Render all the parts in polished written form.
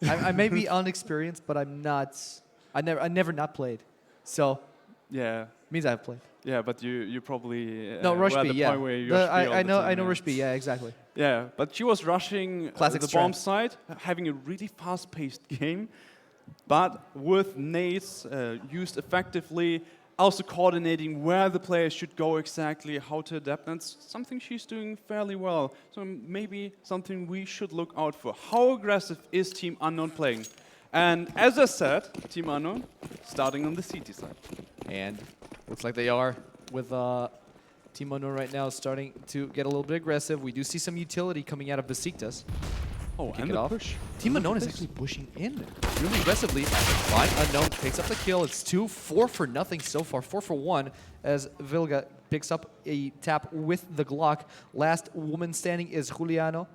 I may be unexperienced, but I'm not. I never not played. So Yeah. means I've played. Yeah, but you probably No, rush were at B, the yeah. point where you rush B all I the know time, I know yeah. rush B, yeah, exactly. Yeah, but she was rushing Classic the strat. bomb side, having a really fast-paced game, but with nades used effectively, also coordinating where the players should go exactly, how to adapt. That's something she's doing fairly well. So maybe something we should look out for. How aggressive is Team Unknown playing? And as I said, Team Unknown starting on the CT side. And looks like they are with Team Unknown right now starting to get a little bit aggressive. We do see some utility coming out of Besiktas. Oh, Kick and it the off. push. Team Unknown is actually pushing in really aggressively. Fine, Unknown picks up the kill. It's 4 for nothing so far. 4 for 1 as Vilga picks up a tap with the Glock. Last woman standing is Juliano.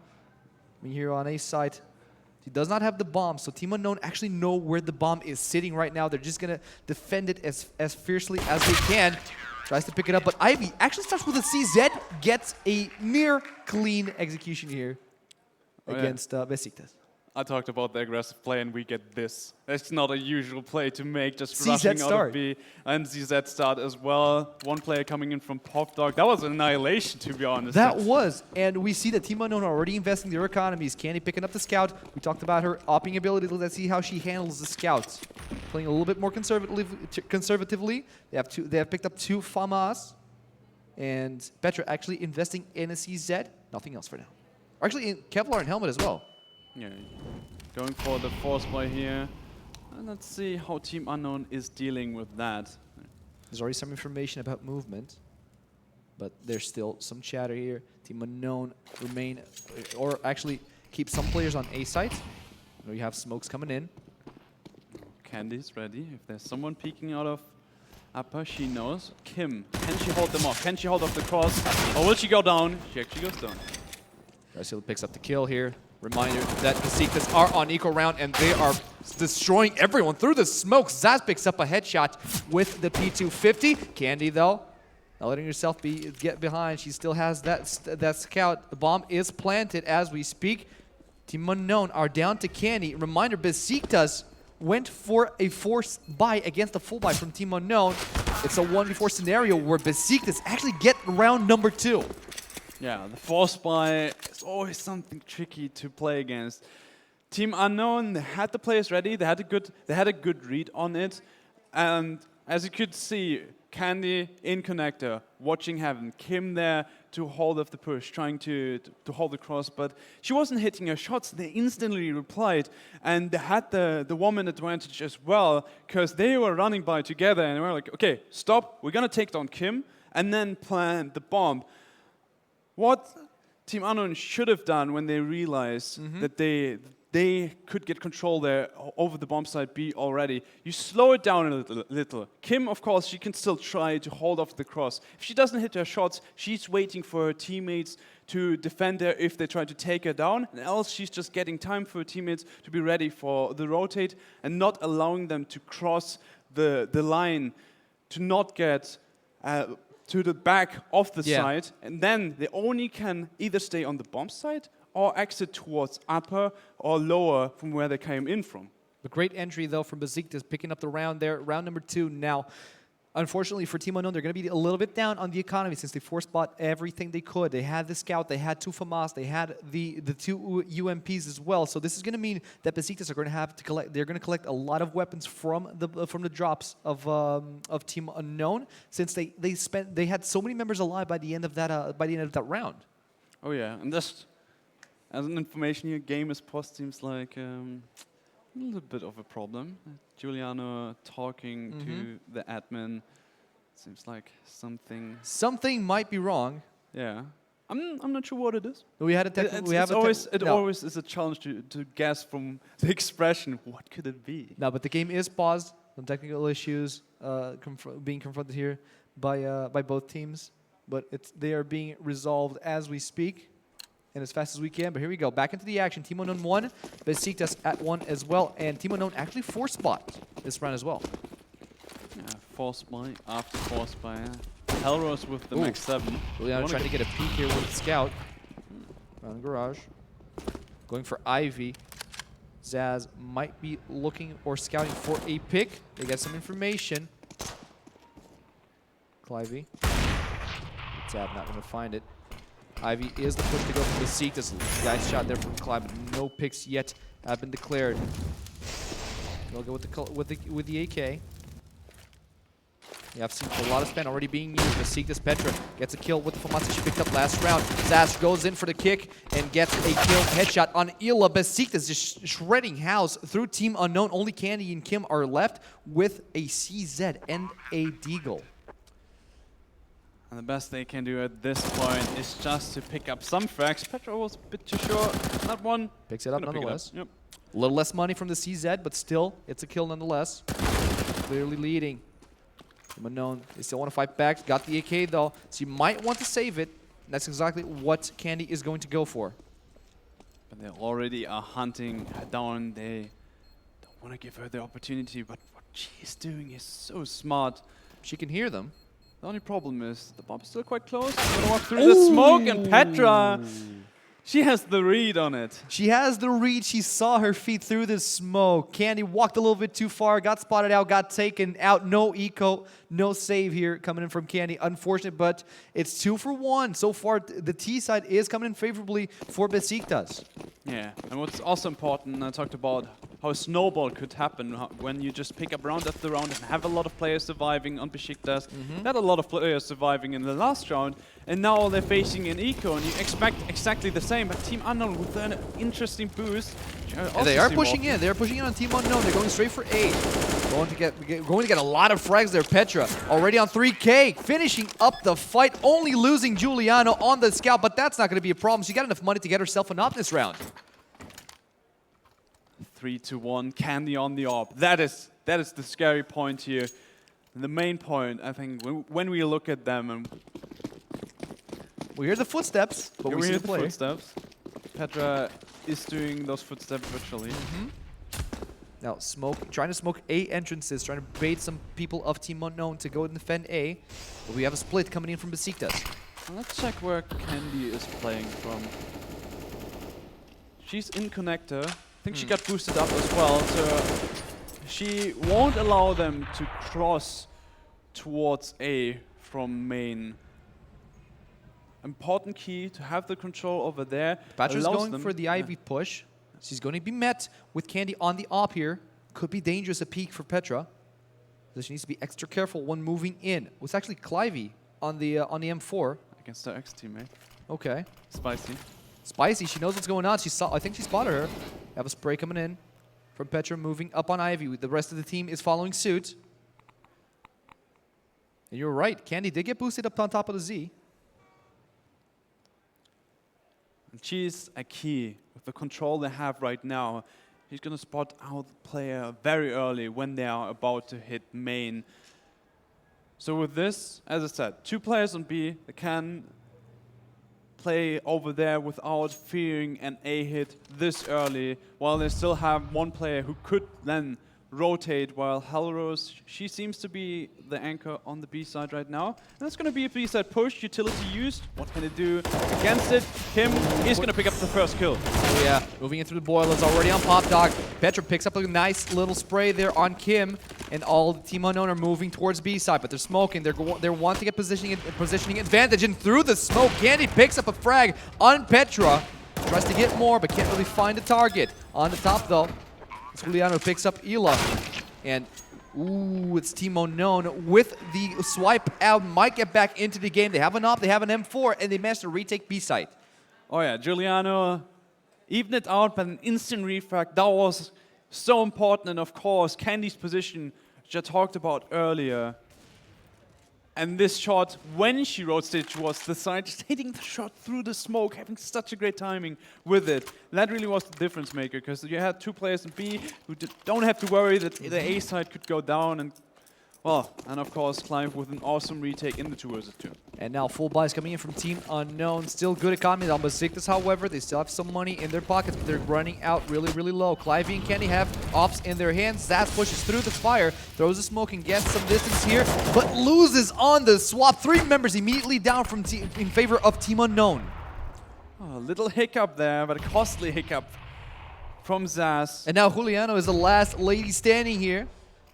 Here on A side. He does not have the bomb, so Team Unknown actually know where the bomb is sitting right now. They're just going to defend it as fiercely as they can. Tries to pick it up, but Ivy actually starts with a CZ, gets a near clean execution here against Besiktas. I talked about the aggressive play, and we get this. It's not a usual play to make, just CZ rushing out start. of B. And CZ start as well. One player coming in from Pop Dog. That was an annihilation, to be honest. That was, and we see that Team Unknown are already investing their economies. Candy picking up the scout. We talked about her opping ability. Let's see how she handles the scouts. Playing a little bit more conservatively. They have picked up 2 FAMAs. And Petra actually investing in a CZ. Nothing else for now. Or actually in Kevlar and helmet as well. Yeah, going for the force buy here. And let's see how Team Unknown is dealing with that. There's already some information about movement, but there's still some chatter here. Team Unknown remain, or actually keep some players on A site. We have smokes coming in. Candy's ready. If there's someone peeking out of upper, she knows. Kim, can she hold them off? Can she hold off the cross? Or will she go down? She actually goes down. Garcia picks up the kill here. Reminder that the Besiktas are on equal round and they are destroying everyone through the smoke. Zaz picks up a headshot with the P250. Candy, though, not letting herself get behind. She still has that scout. The bomb is planted as we speak. Team Unknown are down to Candy. Reminder, Besiktas went for a force buy against a full buy from Team Unknown. It's a 1v4 scenario where Besiktas actually get round number 2. Yeah, the force buy is always something tricky to play against. Team Unknown, they had the players ready. They had a good read on it, and as you could see, Candy in connector, watching heaven. Kim there to hold off the push, trying to hold the cross, but she wasn't hitting her shots. They instantly replied, and they had the woman advantage as well, because they were running by together, and they were like, okay, stop, we're gonna take down Kim, and then plant the bomb. What Team Unknown should have done when they realized that they could get control there over the bomb site B already, you slow it down a little. Kim, of course, she can still try to hold off the cross. If she doesn't hit her shots, she's waiting for her teammates to defend her if they try to take her down, and else she's just getting time for her teammates to be ready for the rotate and not allowing them to cross the line, to not get to the back of the site, and then they only can either stay on the bomb site or exit towards upper or lower from where they came in from. A great entry, though, from Besiktas, picking up the round there. Round number 2 now. Unfortunately for Team Unknown, they're going to be a little bit down on the economy since they force bought everything they could. They had the scout, they had 2 FAMAS, they had the 2 UMPs as well. So this is going to mean that Besiktas are going to have to collect. They're going to collect a lot of weapons from the drops of Team Unknown, since they had so many members alive by the end of that round. Oh yeah, and just as an information here, game Esporsts seems like a little bit of a problem. Giuliano talking to the admin. Seems like something might be wrong. Yeah, I'm not sure what it is. We had it always is a challenge to guess from the expression. What could it be? No, but the game is paused. Some technical issues being confronted here by both teams, but they are being resolved as we speak. And as fast as we can, but here we go. Back into the action. Team Unknown 1, Besiktas at 1 as well. And Team Unknown actually force bought this round as well. Yeah, force buy after force buy. Hellrose with the max 7. Juliano trying to get a peek here with Scout. Around the garage. Going for Ivy. Zaz might be looking or scouting for a pick. They get some information. Clivey. Tab not going to find it. Ivy is the push to go from the Seek. This nice shot there from Clive, but no picks yet have been declared. They'll go with the AK. Yeah, I've seen a lot of spam already being used. Besiktas Petra gets a kill with the Famatsu she picked up last round. Zaz goes in for the kick and gets a kill headshot on Ila. Besiktas just shredding house through Team Unknown. Only Candy and Kim are left with a CZ and a Deagle. And the best they can do at this point is just to pick up some frags. Petra was a bit too short. That one. Picks it up nonetheless. Yep. A little less money from the CZ, but still, it's a kill nonetheless. Clearly leading. Team Unknown, they still want to fight back. Got the AK though, so you might want to save it. That's exactly what Candy is going to go for. But they already are hunting her down. They don't want to give her the opportunity, but what she's doing is so smart. She can hear them. The only problem is the bomb's still quite close. Gonna walk through the smoke, and Petra, she has the read on it. She has the read. She saw her feet through the smoke. Candy walked a little bit too far, got spotted out, got taken out. No eco, no save here coming in from Candy. Unfortunate, but it's 2 for 1. So far, the T side is coming in favorably for Besiktas. Yeah, and what's also important, I talked about how a snowball could happen when you just pick up round after round and have a lot of players surviving on Besiktas. They had a lot of players surviving in the last round, and now they're facing an eco, and you expect exactly the same, but Team Unknown with an interesting boost. And they are pushing in. They're pushing in on Team Unknown. They're going straight for 8. Going to get a lot of frags there. Petra already on 3K, finishing up the fight, only losing Giuliano on the scout, but that's not going to be a problem. She got enough money to get herself an op this round. 3-1, Candy on the AWP. That is the scary point here. And the main point, I think, when we look at them, and we hear the footsteps, but we see hear the play. Footsteps. Petra is doing those footsteps virtually. Now, trying to smoke A entrances, trying to bait some people of Team Unknown to go and defend A. But we have a split coming in from Besiktas. Let's check where Candy is playing from. She's in connector. I think she got boosted up as well, so she won't allow them to cross towards A from main. Important key to have the control over there. Petra's going for the Ivy push. She's going to be met with Candy on the op here. Could be dangerous a peek for Petra. So she needs to be extra careful when moving in. It's actually Clivey on the M4. Against her ex-teammate. Okay. Spicy. Spicy, she knows what's going on. I think she spotted her. Have a spray coming in from Petra, moving up on Ivy. The rest of the team is following suit. And you're right, Candy did get boosted up on top of the Z. And she's a key with the control they have right now. He's going to spot out the player very early when they are about to hit main. So with this, as I said, 2 players on B, they can play over there without fearing an A hit this early, while they still have 1 player who could then rotate, while Halrose, she seems to be the anchor on the B side right now. And that's going to be a B side push, utility used. What can it do against it? Kim is going to pick up the first kill. Oh yeah, moving in through the boilers, already on Pop Dog. Petra picks up a nice little spray there on Kim, and all the Team Unknown are moving towards B side, but they're smoking. They're wanting to get positioning advantage, and through the smoke, Candy picks up a frag on Petra. Tries to get more, but can't really find a target. On the top though, Giuliano picks up Ela, and ooh, it's Team Unknown with the swipe out. Might get back into the game. They have an op, they have an M4, and they managed to retake B site. Oh yeah, Giuliano evened it out, but an instant refrag, that was so important. And of course, Candy's position, which I talked about earlier. And this shot, when she rotated towards the side, just hitting the shot through the smoke, having such a great timing with it. That really was the difference maker, because you had 2 players in B who don't have to worry that the A side could go down. And well, and of course, Clive with an awesome retake in the 2 vs 2. And now full buys coming in from Team Unknown. Still good economies on Besiktas, however. They still have some money in their pockets, but they're running out really, really low. Clivey and Kenny have ops in their hands. Zaz pushes through the fire, throws the smoke and gets some distance here, but loses on the swap. 3 members immediately down from in favor of Team Unknown. Oh, a little hiccup there, but a costly hiccup from Zaz. And now Juliano is the last lady standing here.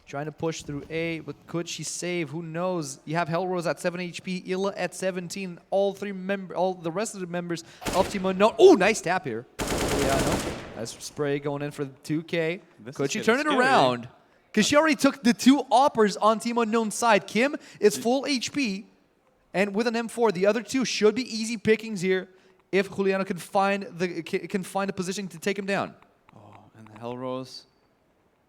Trying to push through A, but could she save? Who knows? You have Hellrose at 7 HP, Illa at 17. All the rest of the members of Team Unknown. Oh, nice tap here. Juliano. Nice spray going in for the 2K. Could she turn it around? Because she already took the 2 oppers on Team Unknown's side. Kim is full HP, and with an M4, the other 2 should be easy pickings here if Juliano can find a position to take him down. Oh, and Hellrose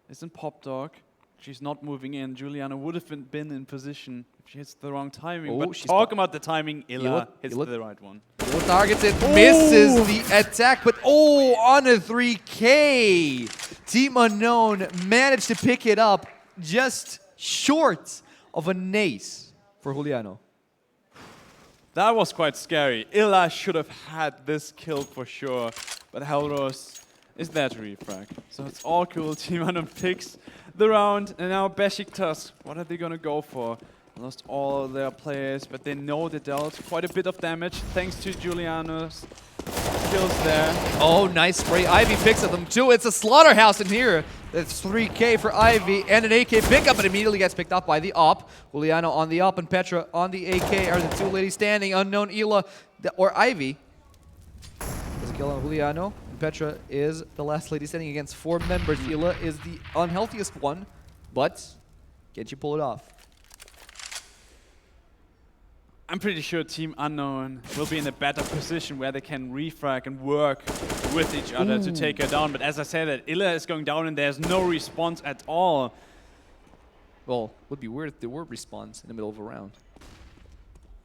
is in Pop Dog. She's not moving in. Juliana would have been in position if she hits the wrong timing. Oh, but talk about the timing, Illa hits the right one. Illa targets it, misses the attack, but on a 3K. Team Unknown managed to pick it up just short of an ace for Juliano. That was quite scary. Illa should have had this kill for sure, but Hellrose is there to refrag. So it's all cool. Team Unknown picks the round, and now Beşiktaş, what are they gonna go for? Lost all their players, but they know they dealt quite a bit of damage thanks to Juliano's kills there. Oh, nice spray. Ivy picks up them too. It's a slaughterhouse in here. That's 3K for Ivy and an AK pickup, but immediately gets picked up by the op. Juliano on the op and Petra on the AK are the 2 ladies standing. Unknown, Illa, or Ivy. There's a kill on Juliano. Petra is the last lady standing against 4 members. Illa is the unhealthiest one, but can she pull it off? I'm pretty sure Team Unknown will be in a better position where they can refrag and work with each other to take her down. But as I said, that Illa is going down and there's no response at all. Well, would be weird if there were response in the middle of a round.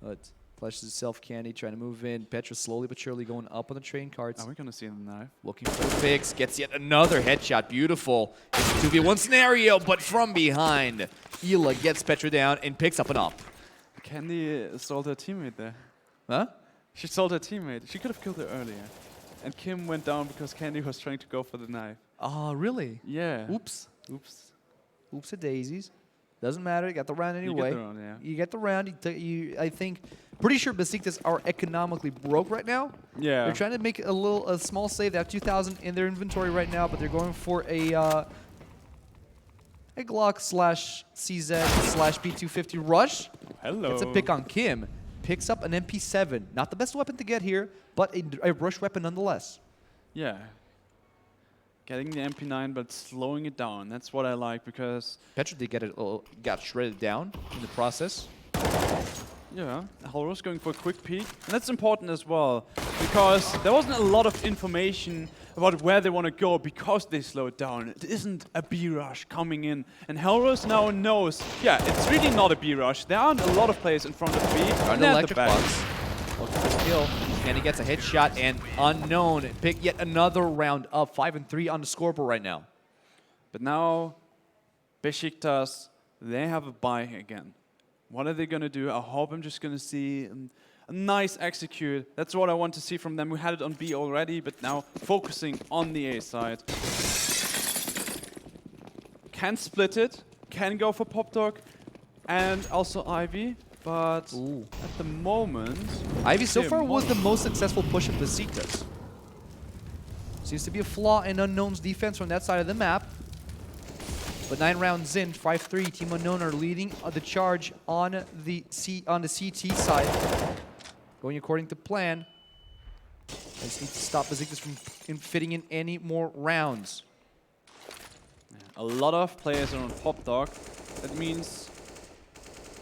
But flashes itself, Candy trying to move in. Petra slowly but surely going up on the train carts. Are we gonna see the knife? Looking for the fix, gets yet another headshot. Beautiful. It's a 2v1 scenario, but from behind. Illa gets Petra down and picks up an op. Candy sold her teammate there. Huh? She sold her teammate. She could have killed her earlier. And Kim went down because Candy was trying to go for the knife. Oh, really? Yeah. Oops. Oops. Oops a daisies. Doesn't matter. You got the round anyway. You get the round, yeah. You get the round. I think, pretty sure Besiktas are economically broke right now. Yeah. They're trying to make a small save. They have 2,000 in their inventory right now, but they're going for a Glock / CZ / P250 rush. Hello. Gets a pick on Kim. Picks up an MP7. Not the best weapon to get here, but a rush weapon nonetheless. Yeah. Getting the MP9, but slowing it down. That's what I like, because Petra did got shredded down in the process. yeah, Hellrose going for a quick peek. And that's important as well, because there wasn't a lot of information about where they want to go because they slowed down. It isn't a B-rush coming in. And Hellrose now knows, yeah, it's really not a B-rush. There aren't a lot of players in front of B. An electric box. Looking for the kill. And he gets a headshot, and Unknown pick yet another round up. 5-3 on the scoreboard right now. But now, Beşiktaş, they have a bye again. What are they going to do? I hope I'm just going to see a nice execute. That's what I want to see from them. We had it on B already, but now focusing on the A side. Can split it, can go for Pop Dog, and also Ivy. But at the moment, Ivy so far was the most successful push of Besiktas. Seems to be a flaw in Unknown's defense from that side of the map. But 9 rounds in, 5-3, Team Unknown are leading the charge on the CT side. Going according to plan. I just need to stop Besiktas from fitting in any more rounds. a lot of players are on Pop Dog. That means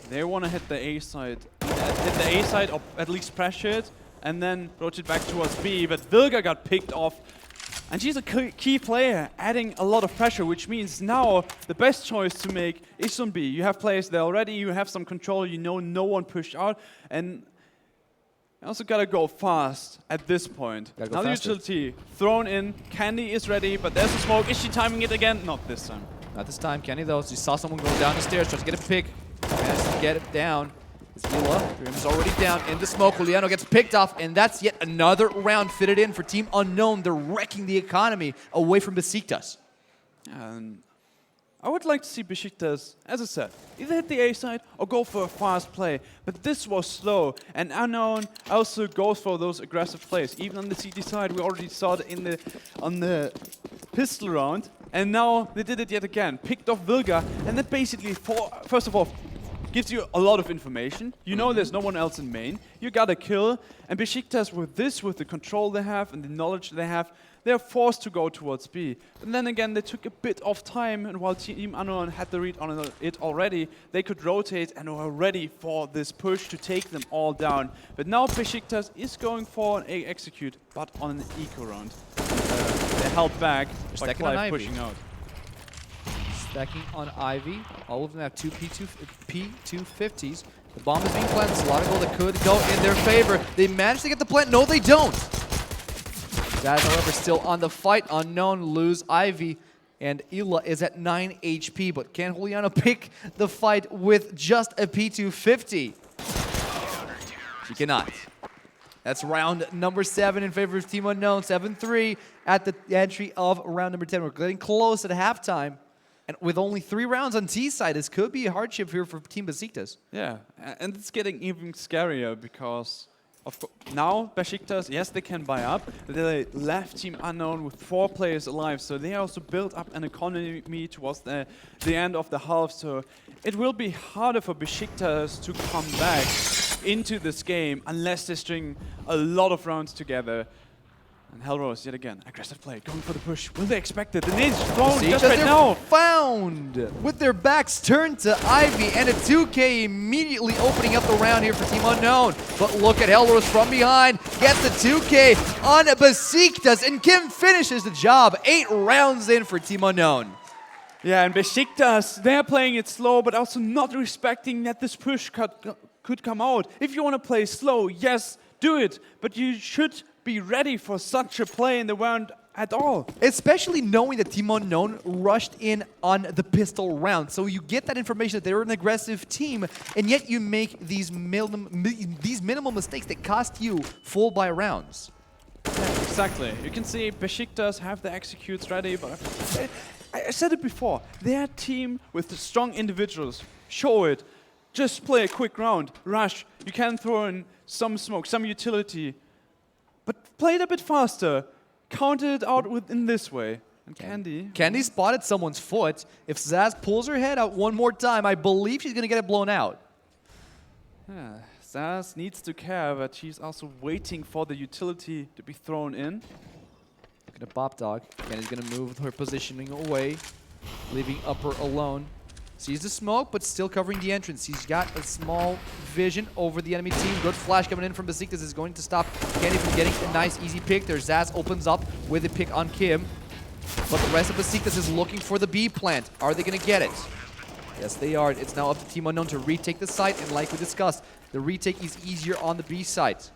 they want to hit the A side. Hit the A side or at least pressure it and then rotate back towards B. But Vilga got picked off. And she's a key player, adding a lot of pressure, which means now the best choice to make is on B. You have players there already, you have some control, you know no one pushed out, and you also gotta go fast at this point. Now the utility thrown in, Candy is ready, but there's a smoke. Is she timing it again? Not this time. Not this time, Candy though. She saw someone going down the stairs, tries to get a pick, managed to get it down. Grim's already down in the smoke. Juliano gets picked off, and that's yet another round fitted in for Team Unknown. They're wrecking the economy away from Besiktas. And I would like to see Besiktas, as I said, either hit the A side or go for a fast play. But this was slow, and Unknown also goes for those aggressive plays. Even on the CT side, we already saw it on the pistol round, and now they did it yet again. Picked off Vilga, and that basically, first of all, gives you a lot of information. You know there's no one else in main. You got a kill, and Besiktas with the control they have and the knowledge they have, they're forced to go towards B. And then again, they took a bit of time, and while Team Unknown had the read on it already, they could rotate and were ready for this push to take them all down. But now Besiktas is going for an A execute, but on an eco round. They held back by Clive pushing out. Stacking on Ivy. All of them have two P250s. The bomb is being planted. There's a lot of gold that could go in their favor. They managed to get the plant. No, they don't. That is, however, still on the fight. Unknown lose Ivy, and Ila is at 9 HP, but can Juliano pick the fight with just a P250? She cannot. That's round number 7 in favor of Team Unknown. 7-3 at the entry of round number 10. We're getting close at halftime. And with only 3 rounds on T side, this could be a hardship here for Team Besiktas. Yeah, and it's getting even scarier because now Besiktas, yes, they can buy up, but they left Team Unknown with 4 players alive, so they also built up an economy towards the end of the half, so it will be harder for Besiktas to come back into this game unless they string a lot of rounds together. And Hellrose, yet again, aggressive play, going for the push. Will they expect it? The nade's thrown just right now. Found with their backs turned to Ivy, and a 2K immediately opening up the round here for Team Unknown. But look at Hellrose from behind, gets the 2K on Besiktas, and Kim finishes the job. 8 rounds in for Team Unknown. Yeah, and Besiktas, they're playing it slow, but also not respecting that this push could come out. If you want to play slow, yes, do it, but you should be ready for such a play in the round at all. Especially knowing that Team Unknown rushed in on the pistol round. So you get that information that they're an aggressive team, and yet you make these minimal mistakes that cost you full buy rounds. Yeah, exactly. You can see Besiktas have the executes ready, but I said it before. Their team with the strong individuals, show it. Just play a quick round, rush. You can throw in some smoke, some utility, but play it a bit faster. Counter it out in this way. And Candy spotted someone's foot. If Zaz pulls her head out one more time, I believe she's going to get it blown out. Yeah, Zaz needs to care, but she's also waiting for the utility to be thrown in. Look at Bop Dog. Candy's going to move her positioning away, leaving Upper alone. Sees the smoke, but still covering the entrance. He's got a small vision over the enemy team. Good flash coming in from Besiktas is going to stop Candy from getting a nice, easy pick. There, Zaz opens up with a pick on Kim. But the rest of Besiktas is looking for the B plant. Are they going to get it? Yes, they are. It's now up to Team Unknown to retake the site, and like we discussed, the retake is easier on the B site.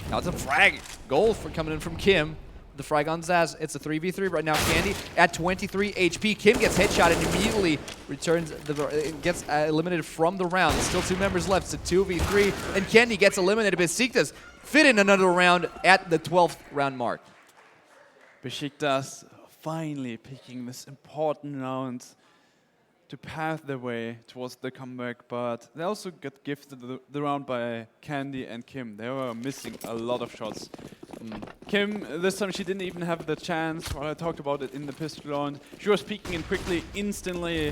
Now it's a frag. Goal for coming in from Kim. The frag on Zaz. It's a 3v3 right now. Candy at 23 HP. Kim gets headshot and immediately returns gets eliminated from the round. There's still 2 members left. It's a 2v3, and Candy gets eliminated. Besiktas fit in another round at the 12th round mark. Besiktas finally picking this important round to pave their way towards the comeback, but they also got gifted the round by Candy and Kim. They were missing a lot of shots. Kim, this time she didn't even have the chance. Well, I talked about it in the pistol round. She was peeking in quickly, instantly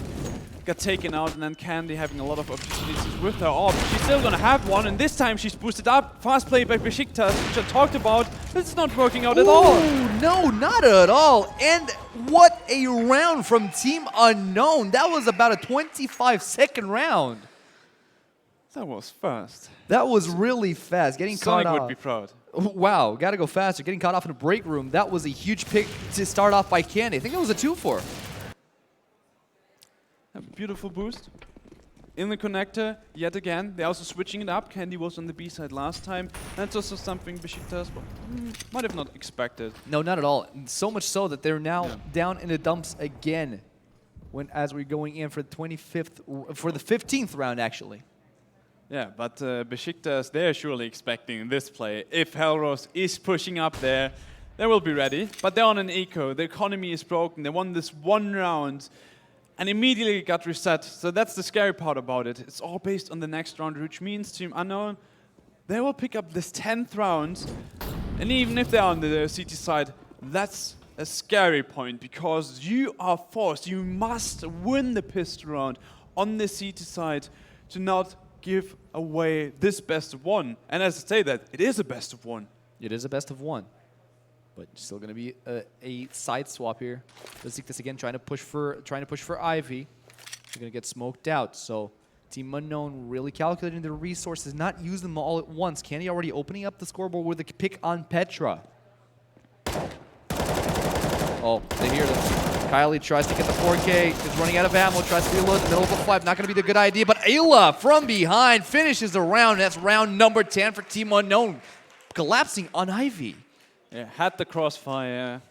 got taken out, and then Candy having a lot of opportunities with her orb. She's still gonna have one, and this time she's boosted up. Fast play by Besiktas, which I talked about. It's not working out at all. No, not at all. And what a round from Team Unknown. That was about a 25-second round. That was fast. That was really fast. Getting Sonic caught off. would be proud. Wow, gotta go faster. Getting caught off in a break room. That was a huge pick to start off by Candy. I think that was a 2-4. A beautiful boost. In the connector, yet again. They're also switching it up. Candy was on the B side last time. That's also something Besiktas might have not expected. No, not at all. So much so that they're now down in the dumps again as we're going in for the 15th round, actually. Yeah, but Besiktas, they're surely expecting this play. If Hellrose is pushing up there, they will be ready. But they're on an eco. The economy is broken. They won this one round. and immediately got reset. So that's the scary part about it. It's all based on the next round, which means Team Unknown, they will pick up this 10th round, and even if they're on the CT side, that's a scary point, because you are forced, you must win the pistol round on the CT side to not give away this best of one. And as I say that, it is a best of one. It is a best of one. But still going to be a side swap here. Besiktas again trying to push for Ivy. They're going to get smoked out. So Team Unknown really calculating their resources, not use them all at once. Candy already opening up the scoreboard with a pick on Petra. Oh, they hear them. Kylie tries to get the 4K. Is running out of ammo. Tries to reload in the middle of a fight. Not going to be the good idea. But Ayla from behind finishes the round. That's round number 10 for Team Unknown. Collapsing on Ivy. Yeah, had the crossfire,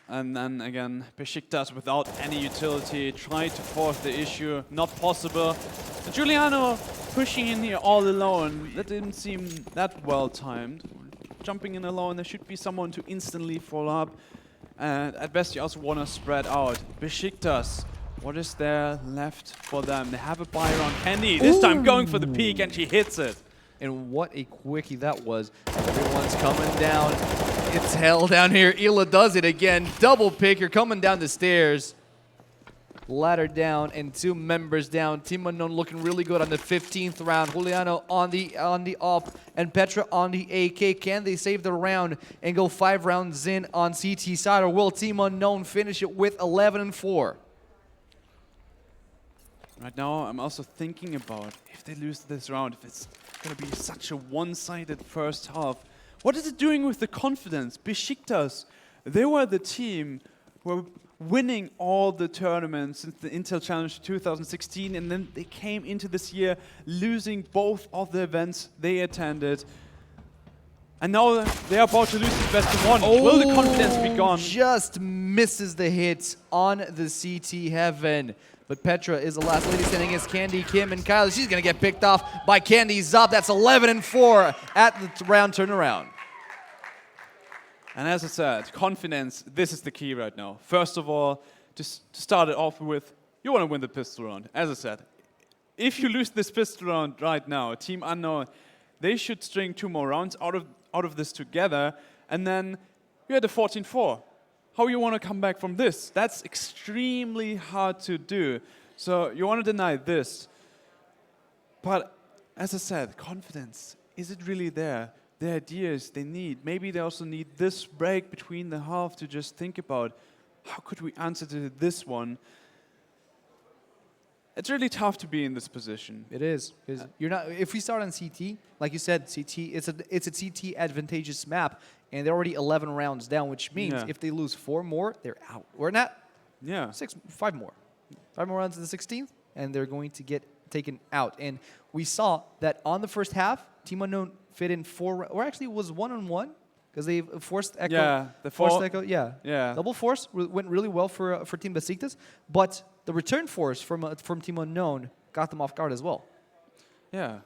and then again, Besiktas without any utility, tried to force the issue, not possible. And Giuliano pushing in here all alone, that didn't seem that well timed. Jumping in alone, there should be someone to instantly follow up. And at best, you also want to spread out. Besiktas, what is there left for them? They have a buy around Candy, this time going for the peak, and she hits it. And what a quickie that was. Everyone's coming down. It's hell down here. Ela does it again. Double pick. You're coming down the stairs. Ladder down and 2 members down. Team Unknown looking really good on the 15th round. Juliano on the op and Petra on the AK. Can they save the round and go 5 rounds in on CT side, or will Team Unknown finish it with 11-4? Right now, I'm also thinking about if they lose this round, if it's going to be such a one-sided first half. What is it doing with the confidence? Besiktas, they were the team who were winning all the tournaments since the Intel Challenge 2016, and then they came into this year losing both of the events they attended. And now they are about to lose the best of one. Will the confidence be gone? Just misses the hit on the CT heaven. But Petra is the last lady standing against Candy, Kim, and Kylie. She's going to get picked off by Candy Zop. That's 11-4 at the round turnaround. And as I said, confidence, this is the key right now. First of all, just to start it off with, you want to win the pistol round. As I said, if you lose this pistol round right now, Team Unknown, they should string 2 more rounds out of this together, and then you're at a 14-4. How you want to come back from this? That's extremely hard to do. So you want to deny this. But as I said, confidence, is it really there? The ideas they need. Maybe they also need this break between the half to just think about how could we answer to this one. It's really tough to be in this position. It is. You're not. If we start on CT, like you said, CT, it's a CT advantageous map, and they're already 11 rounds down, which means if they lose 4 more, they're out. We're not. 5 more. 5 more rounds in the 16th, and they're going to get taken out. And we saw that on the first half, Team Unknown fit in 4, or actually it was 1-on-1, because they forced Echo. Yeah, the forced Echo. Yeah. Double force went really well for Team Besiktas, but the return force from Team Unknown got them off guard as well. Yeah,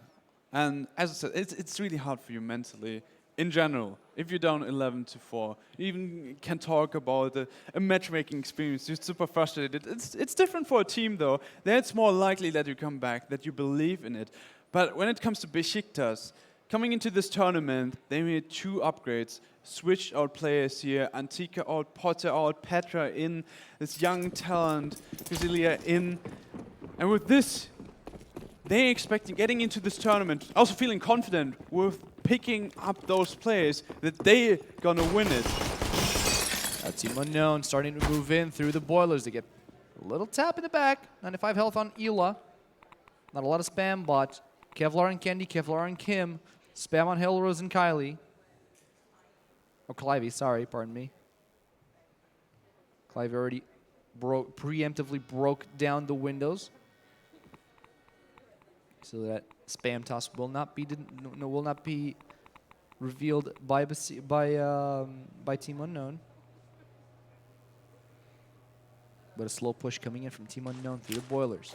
and as I said, it's really hard for you mentally. In general, if you're down 11-4, you even can talk about a matchmaking experience. You're super frustrated. It's different for a team, though. Then it's more likely that you come back, that you believe in it. But when it comes to Besiktas, coming into this tournament, they made 2 upgrades, switched out players here, Antika out, Potter out, Petra in, this young talent, Brasilia in. And with this, they expecting getting into this tournament, also feeling confident with picking up those players that they're gonna win it. Team Unknown starting to move in through the boilers. They get a little tap in the back. 95 health on Ela. Not a lot of spam, but Kevlar and Candy, Kevlar and Kim. Spam on Hellrose and Kylie. Oh, Clivey, sorry, pardon me. Clivey already preemptively broke down the windows, so that spam toss will not be revealed by Team Unknown. But a slow push coming in from Team Unknown through the boilers.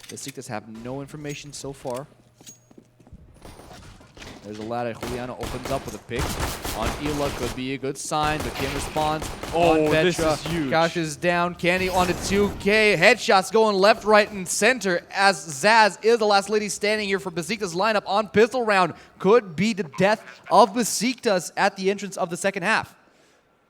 The Besiktas have no information so far. There's a ladder. Juliano opens up with a pick. on Ela could be a good sign, but Kim responds Oh, on this Petra. is huge. Ktash is down. Candy on the 2K. Headshots going left, right, and center as Zaz is the last lady standing here for Besiktas lineup on pistol round. Could be the death of Besiktas at the entrance of the second half.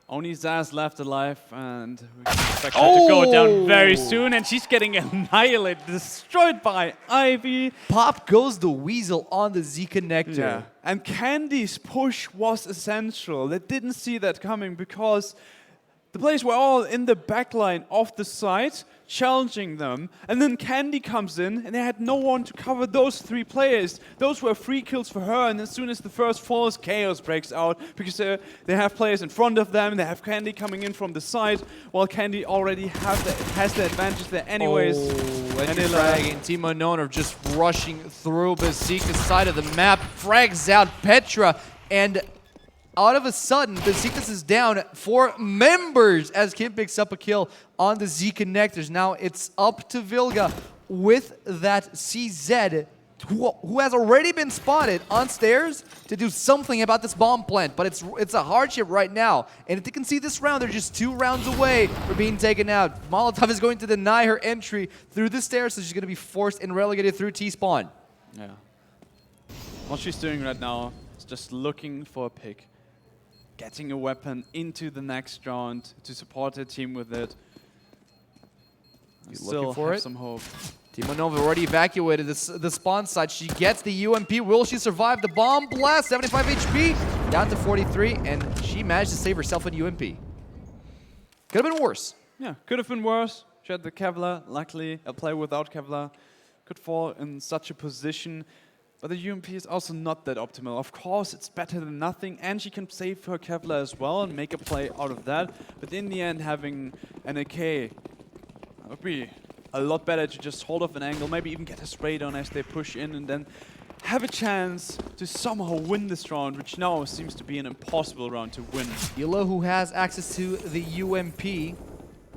Only Zaz left alive, and we can expect her to go down very soon, and she's getting annihilated, destroyed by Ivy. Pop goes the Weasel on the Z connector. Yeah. And Candy's push was essential. They didn't see that coming because the players were all in the backline of the site, challenging them. And then Candy comes in, and they had no one to cover those 3 players. Those were free kills for her, and as soon as the first falls, chaos breaks out because they have players in front of them. They have Candy coming in from the side, while Candy already has the advantage there anyways. And Frag and Team Unknown are just rushing through Besiktas' side of the map. Frags out Petra, and out of a sudden, Besiktas is down 4 members as Kim picks up a kill on the Z connectors. Now it's up to Vilga with that CZ, who has already been spotted on stairs, to do something about this bomb plant. But it's a hardship right now. And if they can see this round, they're just 2 rounds away from being taken out. Molotov is going to deny her entry through the stairs, so she's going to be forced and relegated through T-spawn. Yeah. What she's doing right now is just looking for a pick. Getting a weapon into the next round to support her team with it. He's Still looking for have it. some hope. Team Unknown already evacuated the spawn site. She gets the UMP. Will she survive the bomb blast? 75 HP, down to 43, and she managed to save herself an UMP. Could have been worse. Yeah, could have been worse. She had the Kevlar. Luckily, a play without Kevlar could fall in such a position. But the UMP is also not that optimal. Of course, it's better than nothing, and she can save her Kevlar as well and make a play out of that. But in the end, having an AK would be a lot better to just hold off an angle, maybe even get a spray down as they push in, and then have a chance to somehow win this round, which now seems to be an impossible round to win. Ela, who has access to the UMP,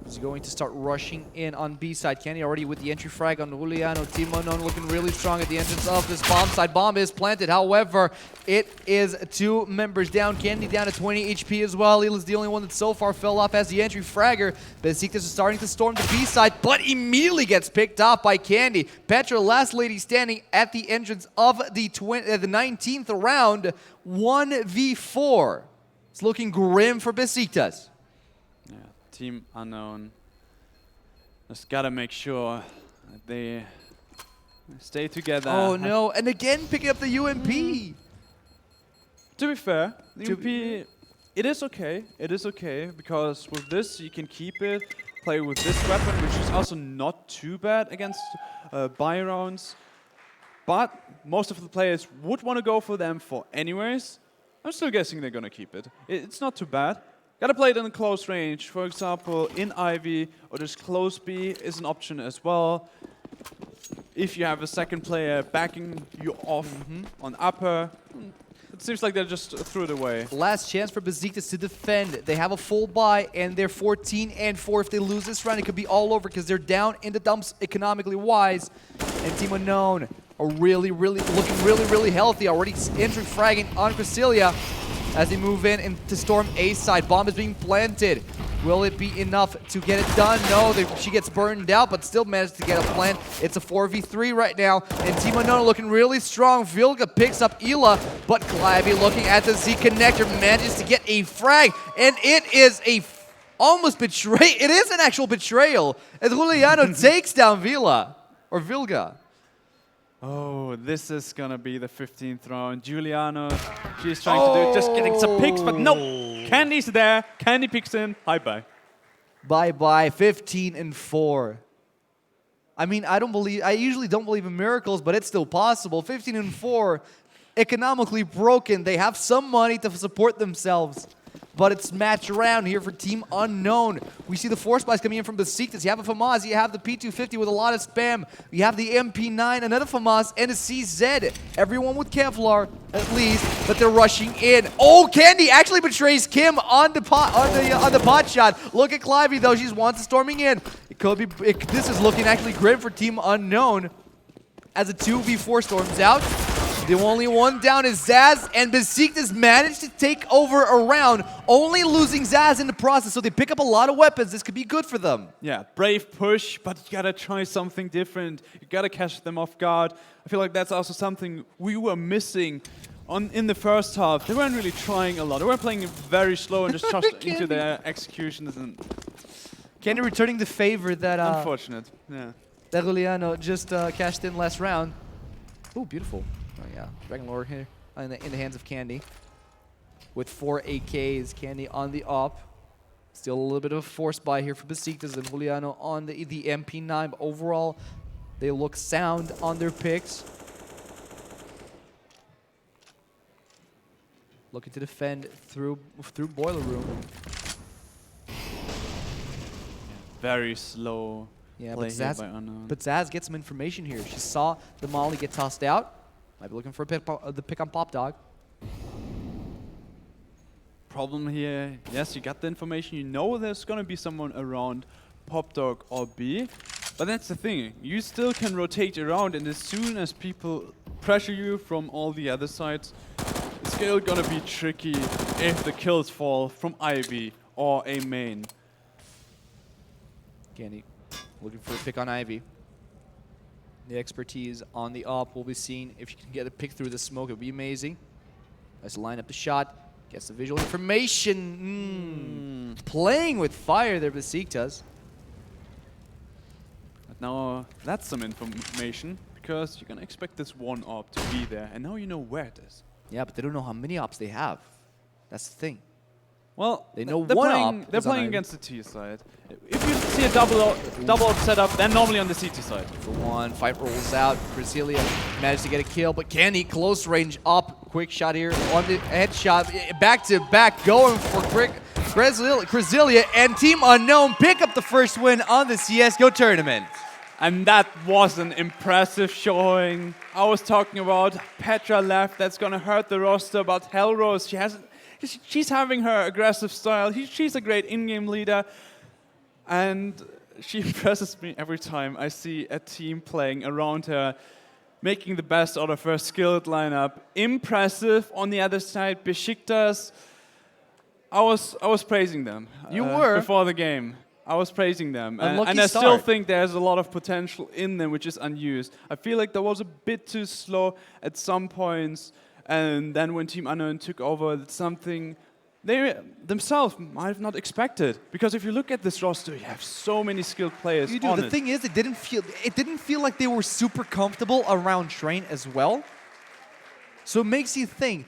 is going to start rushing in on B side. Kenny already with the entry frag on Juliano. Team Unknown looking really strong at the entrance of this bomb side. Bomb is planted. However, it is 2 members down. Candy down to 20 HP as well. Ela's the only one that so far fell off as the entry fragger. Besiktas is starting to storm the B side, but immediately gets picked off by Candy. Petra, last lady standing at the entrance of the 19th round. 1v4. It's looking grim for Besiktas. Yeah, Team Unknown just gotta make sure that they stay together. Oh no, and again picking up the UMP. To be fair, the UMP, it is okay. It is okay, because with this you can keep it, play with this weapon, which is also not too bad against buy rounds. But most of the players would want to go for them for anyways. I'm still guessing they're gonna keep it. It's not too bad. Gotta play it in a close range. For example, in Ivy, or just close B is an option as well. If you have a second player backing you off on upper, it seems like they just threw it away. Last chance for Besiktas to defend. They have a full buy, and they're 14-4. If they lose this round, it could be all over because they're down in the dumps economically wise. And Team Unknown are looking really healthy. Already entry fragging on Crasilia as they move in and to storm A side. Bomb is being planted. Will it be enough to get it done? No, she gets burned out, but still managed to get a plant. It's a 4v3 right now, and Team Unknown looking really strong. Vilga picks up Ela, but Clivey looking at the Z connector manages to get a frag, and it is a almost betray. It is an actual betrayal, as Juliano takes down Vilga. Oh, this is gonna be the 15th round. Juliano, she's trying to do it, just getting some picks, but no. Candy's there. Candy picks in. Bye-bye. Bye-bye. 15-4. I mean, I usually don't believe in miracles, but it's still possible. 15-4, economically broken. They have some money to support themselves. But it's match around here for Team Unknown. We see the force buys coming in from Besiktas. You have a FAMAS, you have the P250 with a lot of spam. You have the MP9, another FAMAS, and a CZ. Everyone with Kevlar, at least, but they're rushing in. Oh, Candy actually betrays Kim on the pot shot. Look at Clivey though; she's wants storming in. It could be. This is looking actually grim for Team Unknown as a 2v4 storms out. The only one down is Zaz, and Besiktas managed to take over a round, only losing Zaz in the process, so they pick up a lot of weapons. This could be good for them. Yeah, brave push, but you gotta try something different. You gotta catch them off guard. I feel like that's also something we were missing in the first half. They weren't really trying a lot. They were playing very slow and just trust into their executions. And Candy returning the favor that unfortunate, yeah. That Juliano just cashed in last round. Ooh, beautiful. Oh yeah, Dragon Lord here in the hands of Candy. With 4 AKs, Candy on the op. Still a little bit of a force buy here for Besiktas and Juliano on the MP9. But overall, they look sound on their picks. Looking to defend through Boiler Room. Very slow. Yeah, play but here Zaz, by Unknown. but Zaz gets some information here. She saw the Molly get tossed out. Might be looking for the pick on Pop Dog. Problem here, yes, you got the information. You know there's gonna be someone around Pop Dog or B. But that's the thing. You still can rotate around, and as soon as people pressure you from all the other sides, it's still gonna be tricky if the kills fall from Ivy or a main. Candy looking for a pick on Ivy. The expertise on the op will be seen. If you can get a pick through the smoke, it would be amazing. Let's line up the shot. Gets the visual information. Playing with fire there, Besiktas. But now that's some information, because you're gonna expect this one op to be there, and now you know where it is. Yeah, but they don't know how many ops they have. That's the thing. Well, they know they're one playing, op. They're playing against the T side. If you see a double op setup, then normally on the CT side. For one, fight rolls out. Crasilia managed to get a kill, but Candy close range up. Quick shot here on the headshot. Back to back, going for Crasilia, and Team Unknown pick up the first win on the Csgo tournament. And that was an impressive showing. I was talking about Petra left. That's gonna hurt the roster, but Hellrose, she's having her aggressive style. She's a great in-game leader, and she impresses me every time I see a team playing around her, making the best out of her skilled lineup. Impressive. On the other side, Besiktas, I was praising them. You were? Before the game. I was praising them. Unlucky And I start. still think there's a lot of potential in them, which is unused. I feel like that was a bit too slow at some points. And then when Team Unknown took over, it's something they themselves might have not expected. Because if you look at this roster, you have so many skilled players. You do. The thing is, it didn't feel like they were super comfortable around Train as well. So it makes you think,